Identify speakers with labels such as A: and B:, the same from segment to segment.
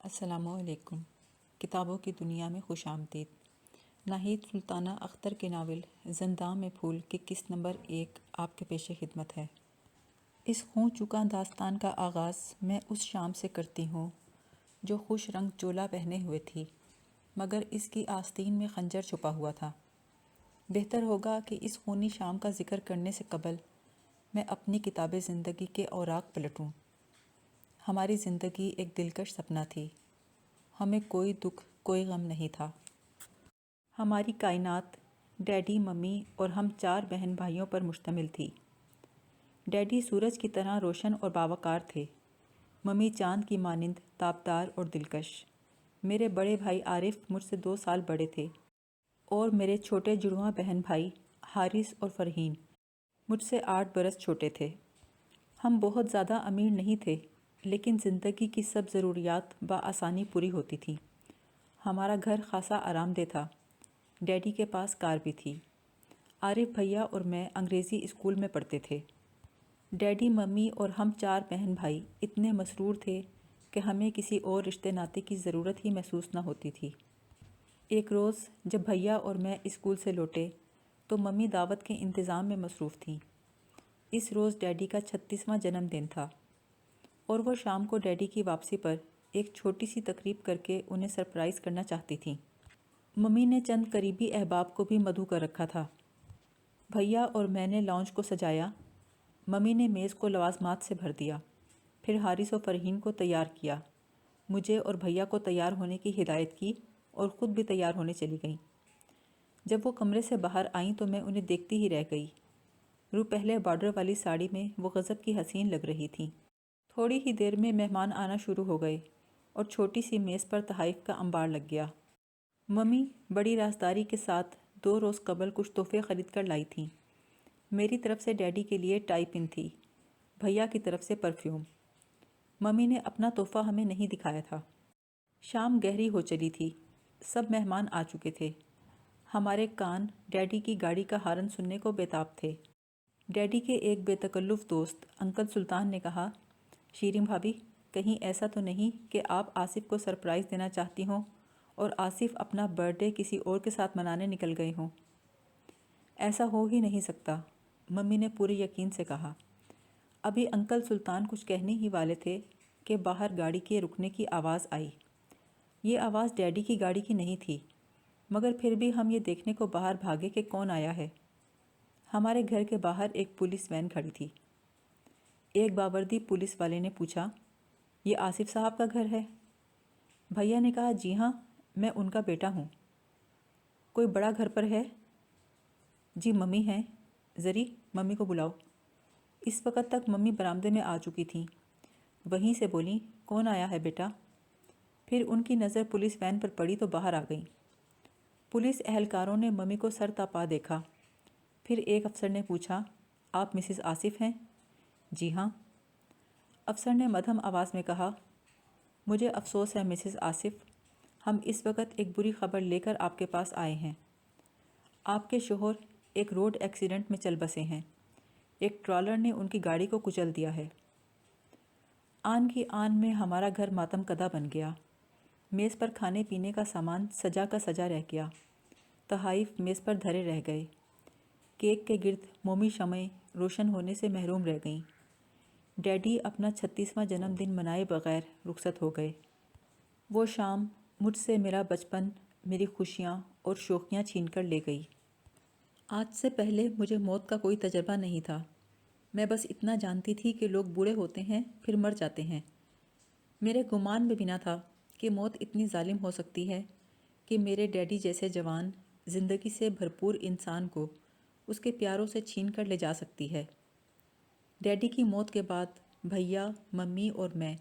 A: السلام علیکم۔ کتابوں کی دنیا میں خوش آمدید۔ ناہید سلطانہ اختر کے ناول زنداں میں پھول کے قسط نمبر 1 آپ کے پیش خدمت ہے۔ اس خون چکا داستان کا آغاز میں اس شام سے کرتی ہوں جو خوش رنگ چولا پہنے ہوئے تھی، مگر اس کی آستین میں خنجر چھپا ہوا تھا۔ بہتر ہوگا کہ اس خونی شام کا ذکر کرنے سے قبل میں اپنی کتاب زندگی کے اوراق پلٹوں۔ ہماری زندگی ایک دلکش سپنا تھی۔ ہمیں کوئی دکھ، کوئی غم نہیں تھا۔ ہماری کائنات ڈیڈی، ممی اور ہم 4 بہن بھائیوں پر مشتمل تھی۔ ڈیڈی سورج کی طرح روشن اور باوقار تھے، ممی چاند کی مانند تابدار اور دلکش۔ میرے بڑے بھائی عارف مجھ سے 2 سال بڑے تھے اور میرے چھوٹے جڑواں بہن بھائی حارث اور فرحین مجھ سے 8 برس چھوٹے تھے۔ ہم بہت زیادہ امیر نہیں تھے، لیکن زندگی کی سب ضروریات بآسانی پوری ہوتی تھیں۔ ہمارا گھر خاصا آرام دہ تھا۔ ڈیڈی کے پاس کار بھی تھی۔ عارف بھیا اور میں انگریزی اسکول میں پڑھتے تھے۔ ڈیڈی، ممی اور ہم 4 بہن بھائی اتنے مسرور تھے کہ ہمیں کسی اور رشتے ناطے کی ضرورت ہی محسوس نہ ہوتی تھی۔ ایک روز جب بھیا اور میں اسکول سے لوٹے تو ممی دعوت کے انتظام میں مصروف تھیں۔ اس روز ڈیڈی کا 36واں جنم دن تھا اور وہ شام کو ڈیڈی کی واپسی پر ایک چھوٹی سی تقریب کر کے انہیں سرپرائز کرنا چاہتی تھیں۔ ممی نے چند قریبی احباب کو بھی مدعو کر رکھا تھا۔ بھیا اور میں نے لاؤنج کو سجایا۔ ممی نے میز کو لوازمات سے بھر دیا، پھر حارث و فرحین کو تیار کیا، مجھے اور بھیا کو تیار ہونے کی ہدایت کی اور خود بھی تیار ہونے چلی گئیں۔ جب وہ کمرے سے باہر آئیں تو میں انہیں دیکھتی ہی رہ گئی۔ پہلے بارڈر والی ساڑی میں وہ غضب کی حسین لگ رہی تھیں۔ تھوڑی ہی دیر میں مہمان آنا شروع ہو گئے اور چھوٹی سی میز پر تحائف کا انبار لگ گیا۔ ممی بڑی رازداری کے ساتھ 2 روز قبل کچھ تحفے خرید کر لائی تھیں۔ میری طرف سے ڈیڈی کے لیے ٹائی پن تھی، بھیا کی طرف سے پرفیوم۔ ممی نے اپنا تحفہ ہمیں نہیں دکھایا تھا۔ شام گہری ہو چلی تھی، سب مہمان آ چکے تھے۔ ہمارے کان ڈیڈی کی گاڑی کا ہارن سننے کو بیتاب تھے۔ ڈیڈی کے ایک بے تکلف دوست انکل سلطان نے کہا، شیریں بھابھی، کہیں ایسا تو نہیں کہ آپ آصف کو سرپرائز دینا چاہتی ہوں اور آصف اپنا برتھ ڈے کسی اور کے ساتھ منانے نکل گئے ہوں؟ ایسا ہو ہی نہیں سکتا، ممی نے پورے یقین سے کہا۔ ابھی انکل سلطان کچھ کہنے ہی والے تھے کہ باہر گاڑی کے رکنے کی آواز آئی۔ یہ آواز ڈیڈی کی گاڑی کی نہیں تھی، مگر پھر بھی ہم یہ دیکھنے کو باہر بھاگے کہ کون آیا ہے۔ ہمارے گھر کے باہر ایک پولیس وین کھڑی تھی۔ ایک باوردی پولیس والے نے پوچھا، یہ آصف صاحب کا گھر ہے؟ بھیا نے کہا، جی ہاں، میں ان کا بیٹا ہوں۔ کوئی بڑا گھر پر ہے؟ جی ممی ہیں، زری ممی کو بلاؤ۔ اس وقت تک ممی برآمدے میں آ چکی تھیں۔ وہیں سے بولیں، کون آیا ہے بیٹا؟ پھر ان کی نظر پولیس وین پر پڑی تو باہر آ گئیں۔ پولیس اہلکاروں نے ممی کو سر تاپا دیکھا۔ پھر ایک افسر نے پوچھا، آپ مسز آصف ہیں؟ جی ہاں۔ افسر نے مدھم آواز میں کہا، مجھے افسوس ہے مسز آصف، ہم اس وقت ایک بری خبر لے کر آپ کے پاس آئے ہیں۔ آپ کے شوہر ایک روڈ ایکسیڈنٹ میں چل بسے ہیں۔ ایک ٹرالر نے ان کی گاڑی کو کچل دیا ہے۔ آن کی آن میں ہمارا گھر ماتم کدہ بن گیا۔ میز پر کھانے پینے کا سامان سجا کا سجا رہ گیا۔ تحائف میز پر دھرے رہ گئے۔ کیک کے گرد مومی شمعیں روشن ہونے سے محروم رہ گئیں۔ ڈیڈی اپنا 36واں جنم دن منائے بغیر رخصت ہو گئے۔ وہ شام مجھ سے میرا بچپن، میری خوشیاں اور شوخیاں چھین کر لے گئی۔ آج سے پہلے مجھے موت کا کوئی تجربہ نہیں تھا۔ میں بس اتنا جانتی تھی کہ لوگ بوڑھے ہوتے ہیں پھر مر جاتے ہیں۔ میرے گمان میں بھی نہ تھا کہ موت اتنی ظالم ہو سکتی ہے کہ میرے ڈیڈی جیسے جوان، زندگی سے بھرپور انسان کو اس کے پیاروں سے چھین کر لے جا سکتی ہے۔ ڈیڈی کی موت کے بعد بھیا، ممی اور میں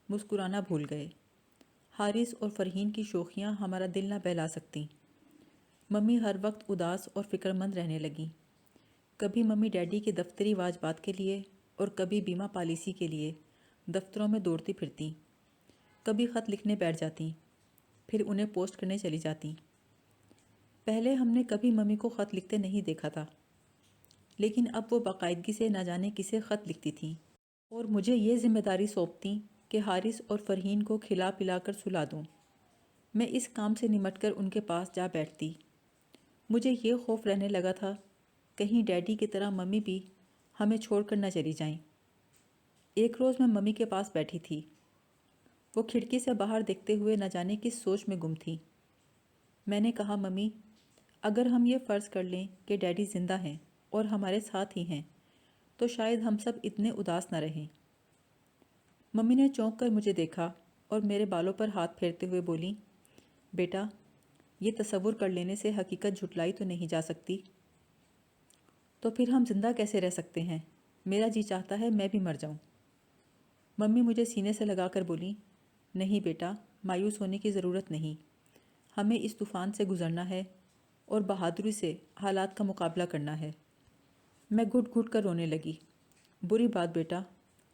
A: مسکرانا بھول گئے۔ حارث اور فرحین کی شوخیاں ہمارا دل نہ بہلا سکتیں۔ ممی ہر وقت اداس اور فکر مند رہنے لگیں۔ کبھی ممی ڈیڈی کے دفتری واجبات کے لیے اور کبھی بیمہ پالیسی کے لیے دفتروں میں دوڑتی پھرتیں۔ کبھی خط لکھنے بیٹھ جاتیں، پھر انہیں پوسٹ کرنے چلی جاتیں۔ پہلے ہم نے کبھی ممی کو خط لکھتے نہیں دیکھا تھا، لیکن اب وہ باقاعدگی سے نہ جانے کسے خط لکھتی تھیں اور مجھے یہ ذمہ داری سونپتیں کہ حارث اور فرحین کو کھلا پلا کر سلا دوں۔ میں اس کام سے نمٹ کر ان کے پاس جا بیٹھتی۔ مجھے یہ خوف رہنے لگا تھا کہیں ڈیڈی کی طرح ممی بھی ہمیں چھوڑ کر نہ چلی جائیں۔ ایک روز میں ممی کے پاس بیٹھی تھی۔ وہ کھڑکی سے باہر دیکھتے ہوئے نہ جانے کس سوچ میں گم تھی۔ میں نے کہا، ممی، اگر ہم یہ فرض کر لیں کہ ڈیڈی زندہ ہیں اور ہمارے ساتھ ہی ہیں تو شاید ہم سب اتنے اداس نہ رہیں۔ ممی نے چونک کر مجھے دیکھا اور میرے بالوں پر ہاتھ پھیرتے ہوئے بولی، بیٹا، یہ تصور کر لینے سے حقیقت جھٹلائی تو نہیں جا سکتی۔ تو پھر ہم زندہ کیسے رہ سکتے ہیں؟ میرا جی چاہتا ہے میں بھی مر جاؤں۔ ممی مجھے سینے سے لگا کر بولی، نہیں بیٹا، مایوس ہونے کی ضرورت نہیں۔ ہمیں اس طوفان سے گزرنا ہے اور بہادری سے حالات کا مقابلہ کرنا ہے۔ میں گھٹ گھٹ کر رونے لگی۔ بری بات بیٹا،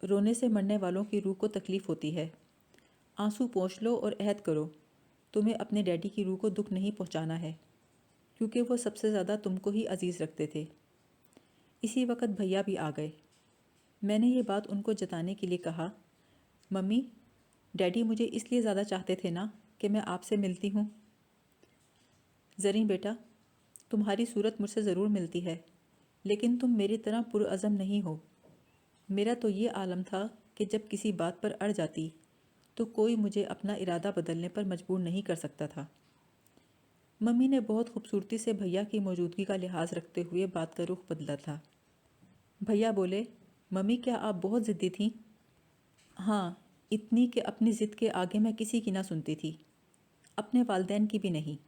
A: رونے سے مرنے والوں کی روح کو تکلیف ہوتی ہے۔ آنسو پوچھ لو اور عہد کرو تمہیں اپنے ڈیڈی کی روح کو دکھ نہیں پہنچانا ہے، کیونکہ وہ سب سے زیادہ تم کو ہی عزیز رکھتے تھے۔ اسی وقت بھیا بھی آ گئے۔ میں نے یہ بات ان کو جتانے کے لیے کہا، ممی، ڈیڈی مجھے اس لیے زیادہ چاہتے تھے نا کہ میں آپ سے ملتی ہوں۔ زریں بیٹا، تمہاری صورت مجھ سے ضرور ملتی ہے، لیکن تم میری طرح پرعزم نہیں ہو۔ میرا تو یہ عالم تھا کہ جب کسی بات پر اڑ جاتی تو کوئی مجھے اپنا ارادہ بدلنے پر مجبور نہیں کر سکتا تھا۔ ممی نے بہت خوبصورتی سے بھیا کی موجودگی کا لحاظ رکھتے ہوئے بات کا رخ بدلا تھا۔ بھیا بولے، ممی کیا آپ بہت ضدی تھیں؟ ہاں، اتنی کہ اپنی ضد کے آگے میں کسی کی نہ سنتی تھی، اپنے والدین کی بھی نہیں۔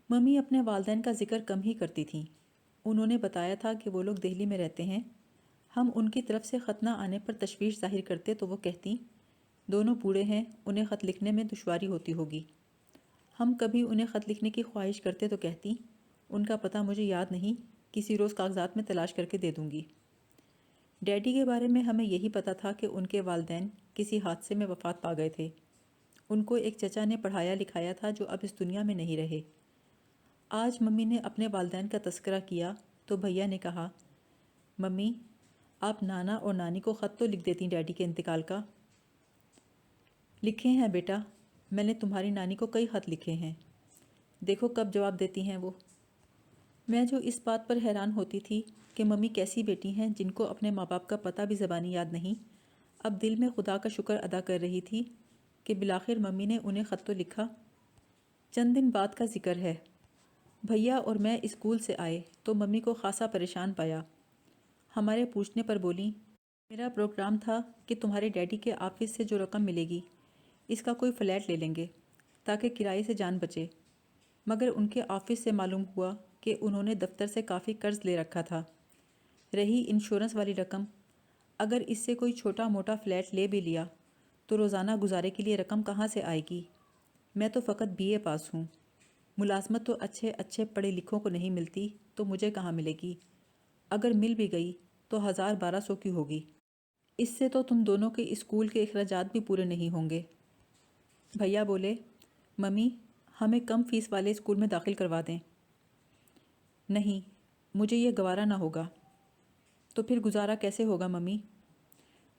A: ممی اپنے والدین کا ذکر کم ہی کرتی تھیں۔ انہوں نے بتایا تھا کہ وہ لوگ دہلی میں رہتے ہیں۔ ہم ان کی طرف سے خط نہ آنے پر تشویش ظاہر کرتے تو وہ کہتی، دونوں بوڑھے ہیں، انہیں خط لکھنے میں دشواری ہوتی ہوگی۔ ہم کبھی انہیں خط لکھنے کی خواہش کرتے تو کہتی، ان کا پتہ مجھے یاد نہیں، کسی روز کاغذات میں تلاش کر کے دے دوں گی۔ ڈیڈی کے بارے میں ہمیں یہی پتہ تھا کہ ان کے والدین کسی حادثے میں وفات پا گئے تھے۔ ان کو ایک چچا نے پڑھایا لکھایا تھا جو اب اس دنیا میں نہیں رہے۔ آج ممی نے اپنے والدین کا تذکرہ کیا تو بھیا نے کہا، ممی، آپ نانا اور نانی کو خط تو لکھ دیتی ڈیڈی کے انتقال کا۔ لکھے ہیں بیٹا، میں نے تمہاری نانی کو کئی خط لکھے ہیں، دیکھو کب جواب دیتی ہیں وہ۔ میں جو اس بات پر حیران ہوتی تھی کہ ممی کیسی بیٹی ہیں جن کو اپنے ماں باپ کا پتہ بھی زبانی یاد نہیں، اب دل میں خدا کا شکر ادا کر رہی تھی کہ بالآخر ممی نے انہیں خط تو لکھا۔ چند دن بعد کا ذکر ہے۔ بھیا اور میں اسکول سے آئے تو ممی کو خاصا پریشان پایا۔ ہمارے پوچھنے پر بولی، میرا پروگرام تھا کہ تمہارے ڈیڈی کے آفس سے جو رقم ملے گی اس کا کوئی فلیٹ لے لیں گے تاکہ کرائے سے جان بچے، مگر ان کے آفس سے معلوم ہوا کہ انہوں نے دفتر سے کافی قرض لے رکھا تھا۔ رہی انشورنس والی رقم، اگر اس سے کوئی چھوٹا موٹا فلیٹ لے بھی لیا تو روزانہ گزارے کے لیے رقم کہاں سے آئے گی؟ میں تو فقط BA پاس ہوں، ملازمت تو اچھے پڑھے لکھوں کو نہیں ملتی تو مجھے کہاں ملے گی؟ اگر مل بھی گئی تو 1000-1200 کی ہوگی۔ اس سے تو تم دونوں کے اسکول کے اخراجات بھی پورے نہیں ہوں گے۔ بھیا بولے، ممی، ہمیں کم فیس والے اسکول میں داخل کروا دیں۔ نہیں، مجھے یہ گوارا نہ ہوگا۔ تو پھر گزارا کیسے ہوگا ممی؟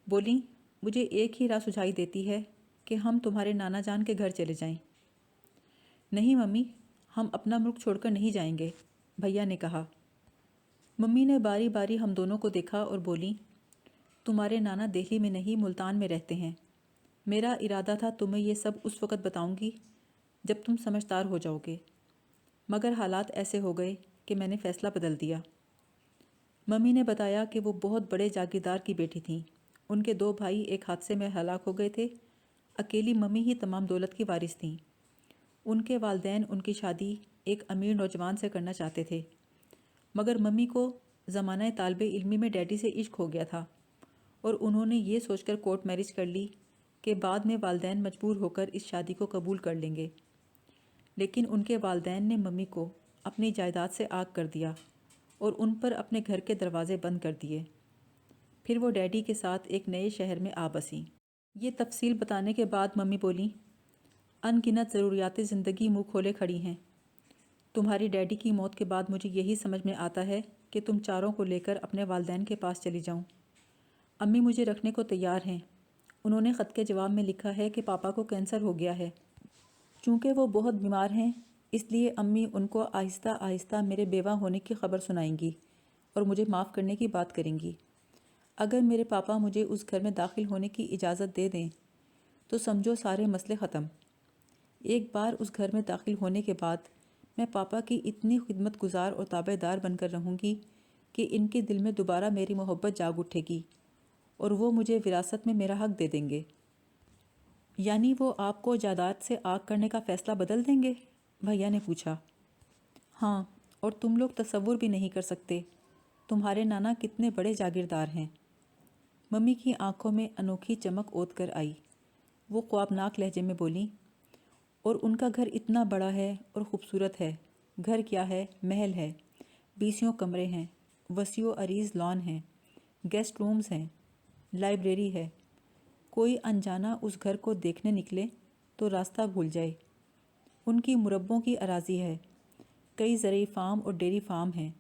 A: بولی، مجھے ایک ہی راہ سجھائی دیتی ہے کہ ہم تمہارے نانا جان کے گھر چلے جائیں۔ نہیں ممی، ہم اپنا ملک چھوڑ کر نہیں جائیں گے، بھیا نے کہا۔ ممی نے باری باری ہم دونوں کو دیکھا اور بولی، تمہارے نانا دہلی میں نہیں ملتان میں رہتے ہیں۔ میرا ارادہ تھا تمہیں یہ سب اس وقت بتاؤں گی جب تم سمجھدار ہو جاؤ گے، مگر حالات ایسے ہو گئے کہ میں نے فیصلہ بدل دیا۔ ممی نے بتایا کہ وہ بہت بڑے جاگیردار کی بیٹی تھیں۔ ان کے 2 بھائی ایک حادثے میں ہلاک ہو گئے تھے۔ اکیلی ممی ہی تمام دولت کی وارث تھیں۔ ان کے والدین ان کی شادی ایک امیر نوجوان سے کرنا چاہتے تھے، مگر ممی کو زمانہ طالب علمی میں ڈیڈی سے عشق ہو گیا تھا اور انہوں نے یہ سوچ کر کورٹ میرج کر لی کہ بعد میں والدین مجبور ہو کر اس شادی کو قبول کر لیں گے۔ لیکن ان کے والدین نے ممی کو اپنی جائیداد سے آگ کر دیا اور ان پر اپنے گھر کے دروازے بند کر دیے۔ پھر وہ ڈیڈی کے ساتھ ایک نئے شہر میں آ بسیں۔ یہ تفصیل بتانے کے بعد ممی بولیں، ان گنت ضروریات زندگی منہ کھولے کھڑی ہیں۔ تمہاری ڈیڈی کی موت کے بعد مجھے یہی سمجھ میں آتا ہے کہ تم چاروں کو لے کر اپنے والدین کے پاس چلی جاؤں۔ امی مجھے رکھنے کو تیار ہیں انہوں نے خط کے جواب میں لکھا ہے کہ پاپا کو کینسر ہو گیا ہے۔ چونکہ وہ بہت بیمار ہیں اس لیے امی ان کو آہستہ آہستہ میرے بیوہ ہونے کی خبر سنائیں گی اور مجھے معاف کرنے کی بات کریں گی۔ اگر میرے پاپا مجھے اس گھر میں داخل ہونے کی اجازت دے دیں تو سمجھو سارے مسئلے ختم۔ ایک بار اس گھر میں داخل ہونے کے بعد میں پاپا کی اتنی خدمت گزار اور تابع دار بن کر رہوں گی کہ ان کے دل میں دوبارہ میری محبت جاگ اٹھے گی اور وہ مجھے وراثت میں میرا حق دے دیں گے۔ یعنی وہ آپ کو جائیداد سے آگ کرنے کا فیصلہ بدل دیں گے؟ بھیا نے پوچھا۔ ہاں، اور تم لوگ تصور بھی نہیں کر سکتے تمہارے نانا کتنے بڑے جاگیردار ہیں۔ ممی کی آنکھوں میں انوکھی چمک اوت کر آئی۔ وہ خوابناک لہجے میں بولیں، اور ان کا گھر اتنا بڑا ہے اور خوبصورت ہے۔ گھر کیا ہے، محل ہے، 20 کمرے ہیں، وسیع و عریض لان ہیں، گیسٹ رومز ہیں، لائبریری ہے۔ کوئی انجانا اس گھر کو دیکھنے نکلے تو راستہ بھول جائے۔ ان کی مربوں کی اراضی ہے، کئی زرعی فارم اور ڈیری فارم ہیں۔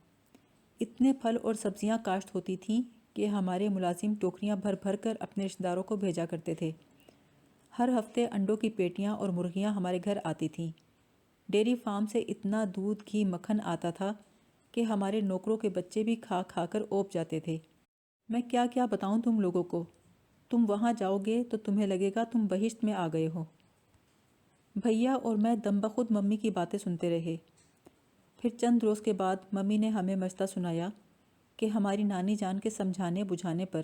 A: اتنے پھل اور سبزیاں کاشت ہوتی تھیں کہ ہمارے ملازم ٹوکریاں بھر بھر کر اپنے رشتہ داروں کو بھیجا کرتے تھے۔ ہر ہفتے انڈوں کی پیٹیاں اور مرغیاں ہمارے گھر آتی تھیں۔ ڈیری فارم سے اتنا دودھ، گھی، مکھن آتا تھا کہ ہمارے نوکروں کے بچے بھی کھا کھا کر اوب جاتے تھے۔ میں کیا کیا بتاؤں تم لوگوں کو، تم وہاں جاؤ گے تو تمہیں لگے گا تم بہشت میں آ گئے ہو۔ بھیا اور میں دم بخود ممی کی باتیں سنتے رہے۔ پھر چند روز کے بعد ممی نے ہمیں مشتہ سنایا کہ ہماری نانی جان کے سمجھانے بجھانے پر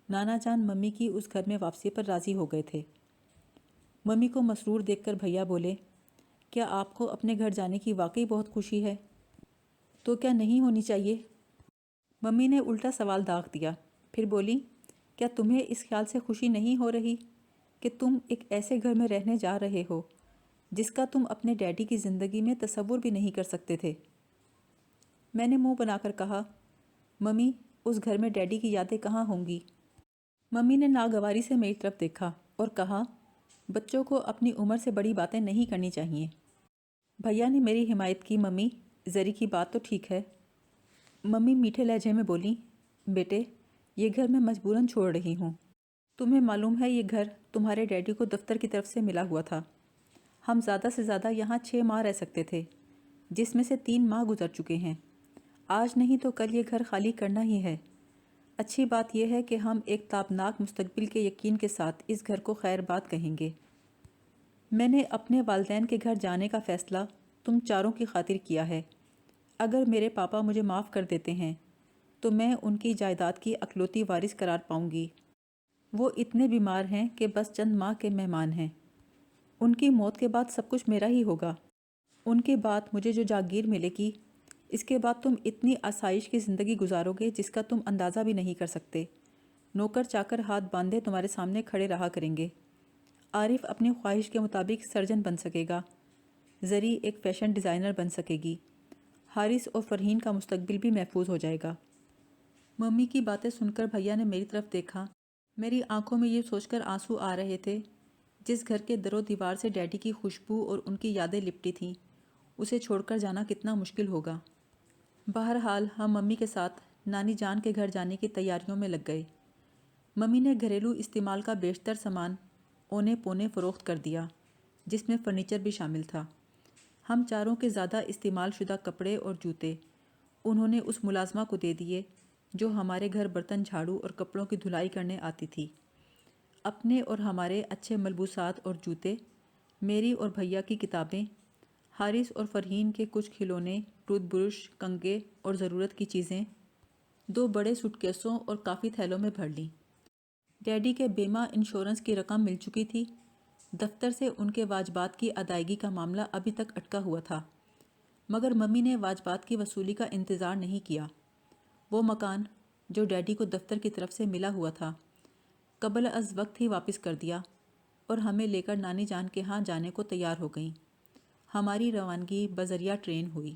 A: نانا جان ممی کی اس گھر میں واپسی پر راضی ہو گئے تھے۔ ممی کو مسرور دیکھ کر بھیا بولے، کیا آپ کو اپنے گھر جانے کی واقعی بہت خوشی ہے؟ تو کیا نہیں ہونی چاہیے؟ ممی نے الٹا سوال داغ دیا، پھر بولی، کیا تمہیں اس خیال سے خوشی نہیں ہو رہی کہ تم ایک ایسے گھر میں رہنے جا رہے ہو جس کا تم اپنے ڈیڈی کی زندگی میں تصور بھی نہیں کر سکتے تھے؟ میں نے منہ بنا کر کہا، ممی، اس گھر میں ڈیڈی کی یادیں کہاں ہوں گی؟ ممی نے ناگواری سے میری طرف دیکھا اور کہا، بچوں کو اپنی عمر سے بڑی باتیں نہیں کرنی چاہیے۔ بھیا نے میری حمایت کی، ممی، زری کی بات تو ٹھیک ہے۔ ممی میٹھے لہجے میں بولیں، بیٹے، یہ گھر میں مجبوراً چھوڑ رہی ہوں۔ تمہیں معلوم ہے یہ گھر تمہارے ڈیڈی کو دفتر کی طرف سے ملا ہوا تھا۔ ہم زیادہ سے زیادہ یہاں 6 ماہ رہ سکتے تھے، جس میں سے 3 ماہ گزر چکے ہیں۔ آج نہیں تو کل یہ گھر خالی کرنا ہی ہے۔ اچھی بات یہ ہے کہ ہم ایک تابناک مستقبل کے یقین کے ساتھ اس گھر کو خیر باد کہیں گے۔ میں نے اپنے والدین کے گھر جانے کا فیصلہ تم چاروں کی خاطر کیا ہے۔ اگر میرے پاپا مجھے معاف کر دیتے ہیں تو میں ان کی جائیداد کی اکلوتی وارث قرار پاؤں گی۔ وہ اتنے بیمار ہیں کہ بس چند ماہ کے مہمان ہیں۔ ان کی موت کے بعد سب کچھ میرا ہی ہوگا۔ ان کے بعد مجھے جو جاگیر ملے گی، اس کے بعد تم اتنی آسائش کی زندگی گزارو گے جس کا تم اندازہ بھی نہیں کر سکتے۔ نوکر چاکر ہاتھ باندھے تمہارے سامنے کھڑے رہا کریں گے۔ عارف اپنی خواہش کے مطابق سرجن بن سکے گا، زری ایک فیشن ڈیزائنر بن سکے گی، حارث اور فرحین کا مستقبل بھی محفوظ ہو جائے گا۔ ممی کی باتیں سن کر بھیا نے میری طرف دیکھا۔ میری آنکھوں میں یہ سوچ کر آنسو آ رہے تھے، جس گھر کے در و دیوار سے ڈیڈی کی خوشبو اور ان کی یادیں لپٹی تھیں، اسے چھوڑ کر جانا کتنا مشکل ہوگا۔ بہرحال ہم ممی کے ساتھ نانی جان کے گھر جانے کی تیاریوں میں لگ گئے۔ ممی نے گھریلو استعمال کا بیشتر سامان اونے پونے فروخت کر دیا، جس میں فرنیچر بھی شامل تھا۔ ہم چاروں کے زیادہ استعمال شدہ کپڑے اور جوتے انہوں نے اس ملازمہ کو دے دیے جو ہمارے گھر برتن جھاڑو اور کپڑوں کی دھلائی کرنے آتی تھی۔ اپنے اور ہمارے اچھے ملبوسات اور جوتے، میری اور بھیا کی کتابیں، حارث اور فرحین کے کچھ کھلونے، ٹوتھ برش، کنگھے اور ضرورت کی چیزیں 2 بڑے سوٹ کیسوں اور کافی تھیلوں میں بھر لیں۔ ڈیڈی کے بیمہ انشورنس کی رقم مل چکی تھی۔ دفتر سے ان کے واجبات کی ادائیگی کا معاملہ ابھی تک اٹکا ہوا تھا، مگر ممی نے واجبات کی وصولی کا انتظار نہیں کیا۔ وہ مکان جو ڈیڈی کو دفتر کی طرف سے ملا ہوا تھا، قبل از وقت ہی واپس کر دیا اور ہمیں لے کر نانی جان کے ہاں جانے کو تیار ہو گئیں۔ ہماری روانگی بذریعہ ٹرین ہوئی۔